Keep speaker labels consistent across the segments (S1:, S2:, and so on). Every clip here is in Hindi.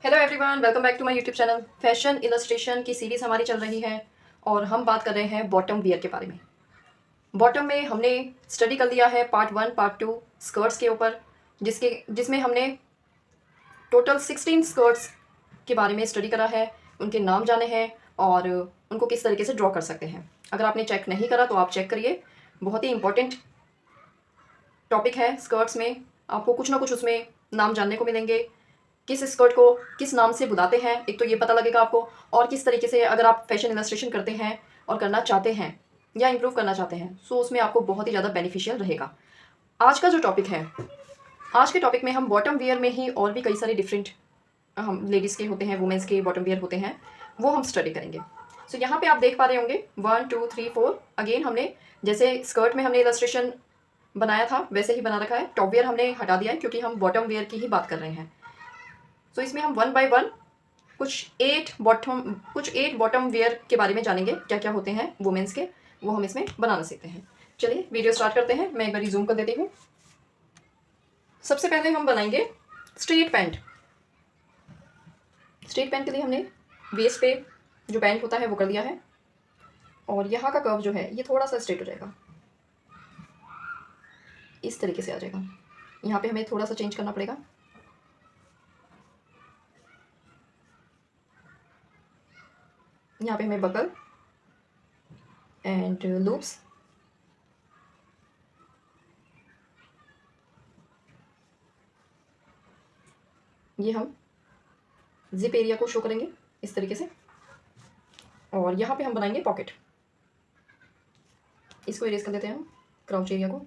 S1: Hello everyone, welcome back to my YouTube channel. Fashion illustration की सीरीज़ हमारी चल रही है और हम बात कर रहे हैं बॉटम वियर के बारे में। बॉटम में हमने स्टडी कर लिया है पार्ट 1 पार्ट 2 स्कर्ट्स के ऊपर, जिसमें हमने टोटल 16 स्कर्ट्स के बारे में स्टडी करा है, उनके नाम जाने हैं और उनको किस तरीके से ड्रॉ कर सकते हैं। अगर आपने चेक नहीं करा तो आप चेक करिए, बहुत ही इंपॉर्टेंट टॉपिक है। स्कर्ट्स में आपको कुछ ना कुछ उसमें नाम जानने को मिलेंगे, किस स्कर्ट को किस नाम से बुलाते हैं, एक तो ये पता लगेगा आपको, और किस तरीके से अगर आप फैशन इलस्ट्रेशन करते हैं और करना चाहते हैं या इम्प्रूव करना चाहते हैं सो उसमें आपको बहुत ही ज़्यादा बेनिफिशियल रहेगा। आज का जो टॉपिक है, आज के टॉपिक में हम बॉटम वियर में ही और भी कई सारे डिफरेंट हम लेडीज़ के होते हैं, वुमेंस के बॉटम वियर होते हैं, वो हम स्टडी करेंगे। सो यहाँ पे आप देख पा रहे होंगे 1 2 3 4 अगेन हमने जैसे स्कर्ट में हमने इलस्ट्रेशन बनाया था वैसे ही बना रखा है। टॉप वियर हमने हटा दिया है क्योंकि हम बॉटम वियर की ही बात कर रहे हैं। सो इसमें हम 1 बाय 1 कुछ 8 बॉटम वेयर के बारे में जानेंगे, क्या क्या होते हैं वुमेंस के, वो हम इसमें बनाना सीखते हैं। चलिए वीडियो स्टार्ट करते हैं। मैं एक बार जूम कर देती हूँ। सबसे पहले हम बनाएंगे स्ट्रेट पैंट। स्ट्रेट पैंट के लिए हमने वेस्ट पे जो पैंट होता है वो कर दिया है और यहाँ का कर्व जो है ये थोड़ा सा स्ट्रेट हो जाएगा, इस तरीके से आ जाएगा। यहाँ पे हमें थोड़ा सा चेंज करना पड़ेगा। यहाँ पे हमें बकल एंड लूप्स, ये हम जिप एरिया को शो करेंगे इस तरीके से। और यहाँ पे हम बनाएंगे पॉकेट, इसको इरेज कर देते हैं हम, क्राउच एरिया को।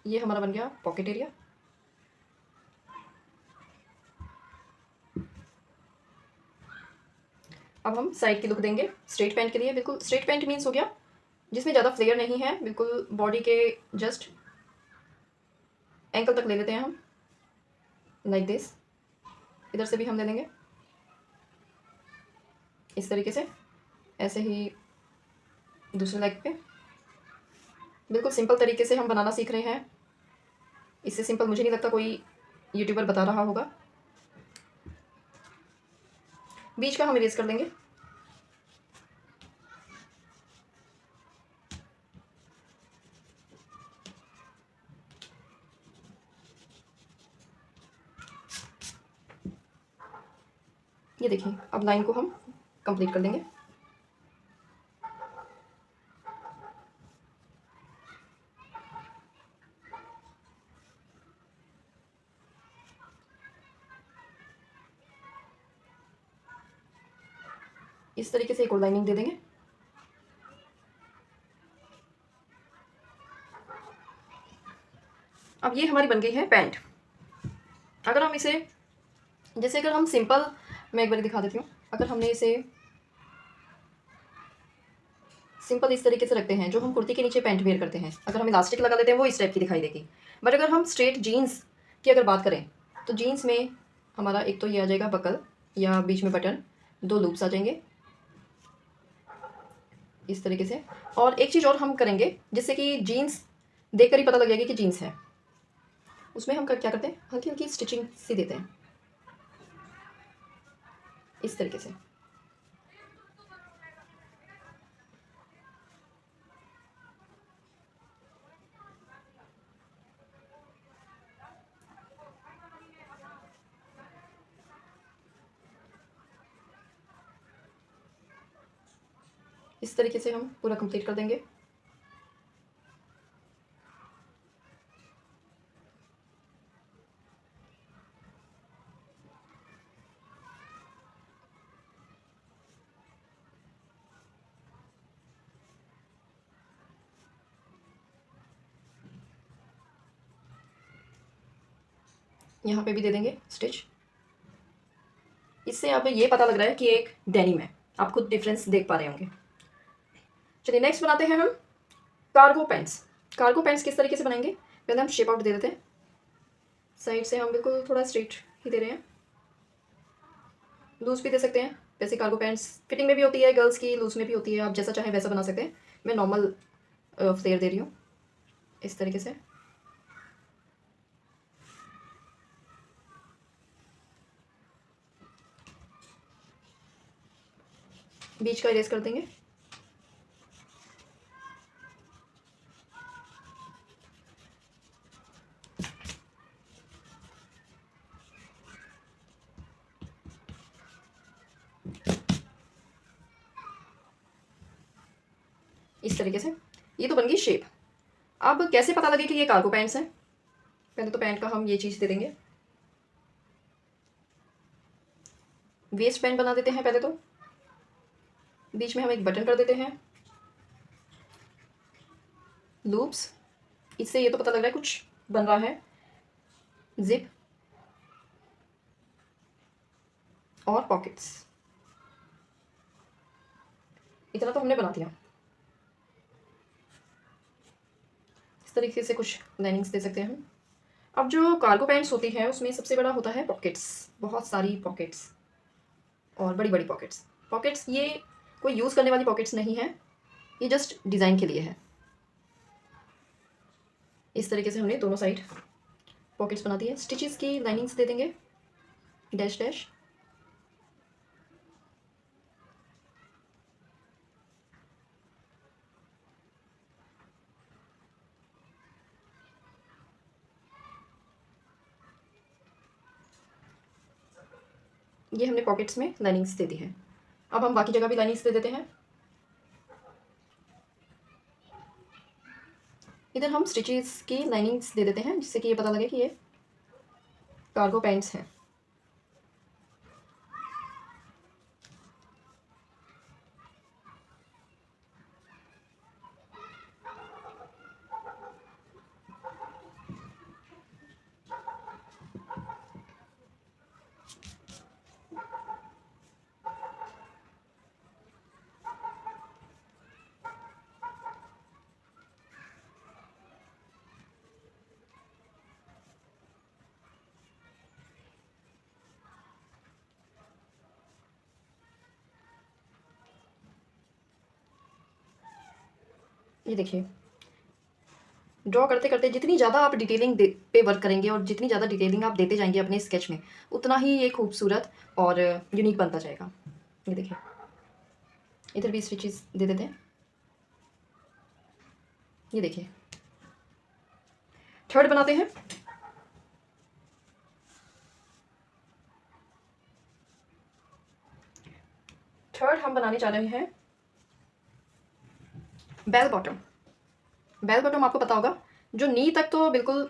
S1: ये हमारा बन गया पॉकेट एरिया। अब हम साइड की लुक देंगे स्ट्रेट पैंट के लिए। बिल्कुल स्ट्रेट पैंट मीन्स हो गया जिसमें ज़्यादा फ्लेयर नहीं है, बिल्कुल बॉडी के जस्ट एंकल तक ले लेते हैं हम, लाइक दिस। इधर से भी हम ले लेंगे इस तरीके से, ऐसे ही दूसरे लेग पे। बिल्कुल सिंपल तरीके से हम बनाना सीख रहे हैं, इससे सिंपल मुझे नहीं लगता कोई यूट्यूबर बता रहा होगा। बीच का हम इरेज कर लेंगे। ये देखिए, अब लाइन को हम कंप्लीट कर देंगे। इस तरीके से एक और लाइनिंग दे देंगे। अब ये हमारी बन गई है पैंट। अगर हम इसे जैसे अगर हम सिंपल, मैं एक बार दिखा देती हूँ, अगर हमने इसे सिंपल इस तरीके से रखते हैं, जो हम कुर्ती के नीचे पैंट वेयर करते हैं, अगर हम इलास्टिक लगा देते हैं वो इस टाइप की दिखाई देगी। बट अगर हम स्ट्रेट जीन्स की अगर बात करें तो जीन्स में हमारा एक तो ये आ जाएगा बकल या बीच में बटन, 2 लूप्स आ जाएंगे इस तरीके से। और एक चीज़ और हम करेंगे जिससे कि जीन्स देख कर ही पता लग जाएगी कि जीन्स है, उसमें हम क्या करते हैं, हल्की हल्की स्टिचिंग सी देते हैं इस तरीके से। इस तरीके से हम पूरा कंप्लीट कर देंगे। यहाँ पे भी दे देंगे स्टिच। इससे अब ये पता लग रहा है कि एक डेनिम है, आप खुद डिफरेंस देख पा रहे होंगे। चलिए नेक्स्ट बनाते हैं हम कार्गो पैंट्स। कार्गो पैंट्स किस तरीके से बनाएंगे, पहले हम शेप आउट दे देते हैं। साइड से हम बिल्कुल थोड़ा स्ट्रेट ही दे रहे हैं, लूज़ भी दे सकते हैं। वैसे कार्गो पैंट्स फिटिंग में भी होती है, गर्ल्स की लूज़ में भी होती है, आप जैसा चाहें वैसा बना सकते हैं। मैं नॉर्मल फ्लेयर दे रही हूँ इस तरीके से। बीच का इरेज कर देंगे। इस तरीके से ये तो बन गई शेप। अब कैसे पता लगे कि ये कार्गो पैंट्स हैं? पहले तो पैंट का हम ये चीज़ दे देंगे। वेस्ट बैंड बना देते हैं पहले तो। बीच में हम एक बटन कर देते हैं, लूप्स। इससे ये तो पता लग रहा है कुछ बन रहा है। जिप और पॉकेट्स, इतना तो हमने बना दिया। इस तरीके से कुछ लाइनिंग्स दे सकते हैं हम। अब जो कार्गो पैंट्स होती हैं उसमें सबसे बड़ा होता है पॉकेट्स, बहुत सारी पॉकेट्स और बड़ी बड़ी पॉकेट्स। पॉकेट्स ये कोई यूज़ करने वाली पॉकेट्स नहीं है, ये जस्ट डिज़ाइन के लिए है। इस तरीके से हमने दोनों साइड पॉकेट्स बना दी है। स्टिचेस की लाइनिंग्स दे देंगे, डैश डैश। ये हमने पॉकेट्स में लाइनिंग्स दे दी है। अब हम बाकी जगह भी लाइनिंग्स दे देते हैं। इधर हम स्टिचेस की लाइनिंग्स दे देते हैं जिससे कि ये पता लगे कि ये कार्गो पैंट्स हैं। ये देखिए, ड्रॉ करते करते जितनी ज़्यादा आप डिटेलिंग पे वर्क करेंगे और जितनी ज़्यादा डिटेलिंग आप देते जाएंगे अपने स्केच में, उतना ही ये खूबसूरत और यूनिक बनता जाएगा। ये देखिए, इधर भी स्टिचेस दे देते हैं। ये देखिए, थर्ड बनाते हैं। थर्ड हम बनाने जा रहे हैं बेल बॉटम। बेल बॉटम आपको पता होगा, जो नी तक तो बिल्कुल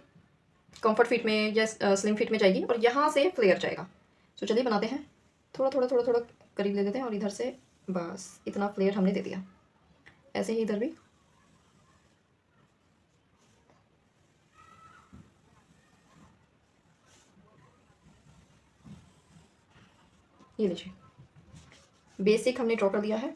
S1: कंफर्ट फिट में या स्लिम फिट में जाएगी और यहाँ से फ्लेयर जाएगा। तो चलिए बनाते हैं। थोड़ा थोड़ा थोड़ा थोड़ा करीब ले लेते हैं और इधर से बस इतना फ्लेयर हमने दे दिया। ऐसे ही इधर भी। ये लीजिए, बेसिक हमने ड्रॉ कर दिया है।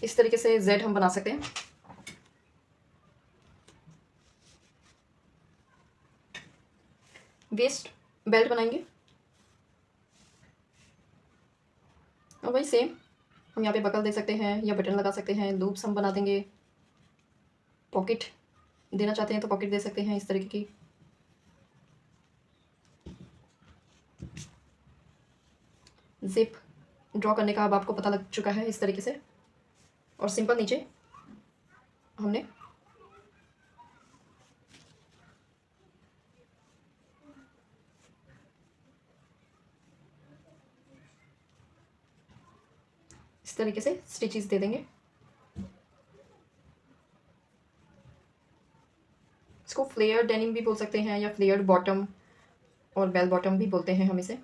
S1: इस तरीके से जेड हम बना सकते हैं। वेस्ट बेल्ट बनाएंगे और वही सेम हम यहाँ पे बकल दे सकते हैं या बटन लगा सकते हैं। लूप्स हम बना देंगे। पॉकेट देना चाहते हैं तो पॉकेट दे सकते हैं इस तरीके की। जिप ड्रॉ करने का अब आपको पता लग चुका है इस तरीके से। और सिंपल नीचे हमने इस तरीके से स्टिचेस दे देंगे। इसको फ्लेयर डेनिम भी बोल सकते हैं या फ्लेयर्ड बॉटम और बेल बॉटम भी बोलते हैं हम इसे।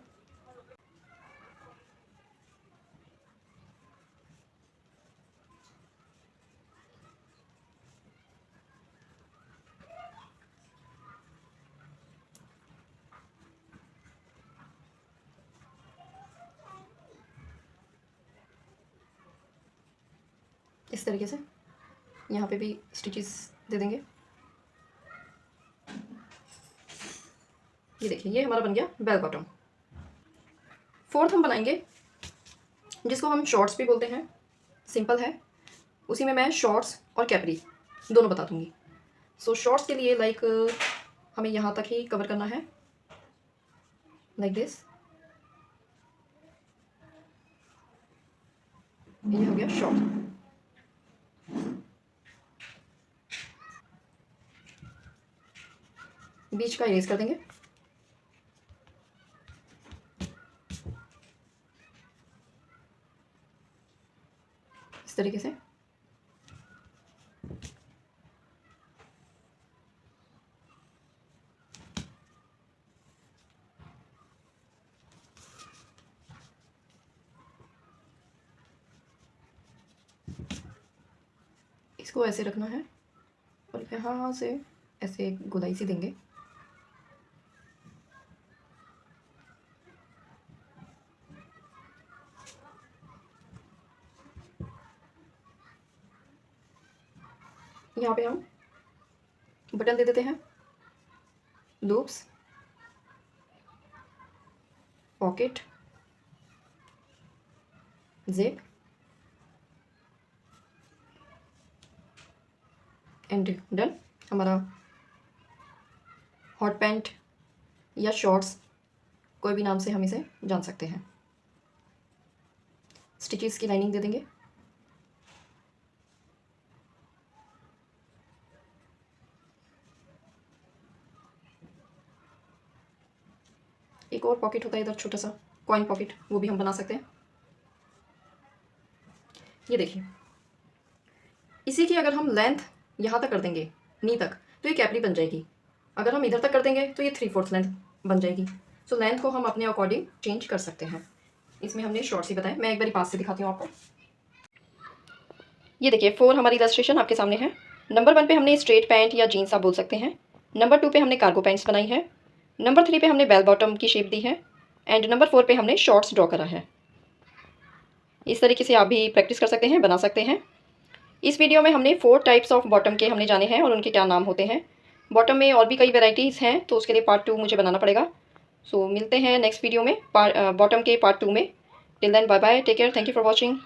S1: इस तरीके से यहाँ पे भी स्टिचेस दे देंगे। ये देखिए, ये हमारा बन गया बेल बॉटम। फोर्थ हम बनाएंगे जिसको हम शॉर्ट्स भी बोलते हैं, सिंपल है। उसी में मैं शॉर्ट्स और कैपरी दोनों बता दूंगी। सो शॉर्ट्स के लिए लाइक हमें यहाँ तक ही कवर करना है, लाइक दिस। ये हो गया शॉर्ट। बीच का इरेज कर देंगे। इस तरीके से। इसको ऐसे रखना है और यहाँ से ऐसे गोलाई सी देंगे। यहाँ पे हम बटन दे देते हैं, loops, pocket, zip and done. हमारा हॉट पैंट या शॉर्ट्स, कोई भी नाम से हम इसे जान सकते हैं। स्टिचेस की लाइनिंग दे देंगे। एक और पॉकेट होता है इधर छोटा सा कॉइन पॉकेट, वो भी हम बना सकते हैं। ये देखिए, इसी की अगर हम लेंथ यहाँ तक कर देंगे, नी तक, तो ये कैपरी बन जाएगी। अगर हम इधर तक कर देंगे तो ये 3/4 लेंथ बन जाएगी। सो लेंथ को हम अपने अकॉर्डिंग चेंज कर सकते हैं। इसमें हमने शॉर्ट्स ही बताए। मैं एक बार पास से दिखाती हूँ आपको। ये देखिए, 4 हमारी इलस्ट्रेशन आपके सामने है। नंबर 1 पे हमने स्ट्रेट पैंट या जीन्स आप बोल सकते हैं। नंबर 2 पे हमने कार्गो पैंट्स बनाई है। नंबर 3 पे हमने बेल बॉटम की शेप दी है। एंड नंबर 4 पे हमने शॉर्ट्स ड्रॉ करा है। इस तरीके से आप भी प्रैक्टिस कर सकते हैं, बना सकते हैं। इस वीडियो में हमने 4 टाइप्स ऑफ बॉटम के हमने जाने हैं और उनके क्या नाम होते हैं। बॉटम में और भी कई वेराइटीज़ हैं, तो उसके लिए पार्ट 2 मुझे बनाना पड़ेगा। सो मिलते हैं नेक्स्ट वीडियो में बॉटम के पार्ट 2 में। Till then bye bye, take care, thank you for watching.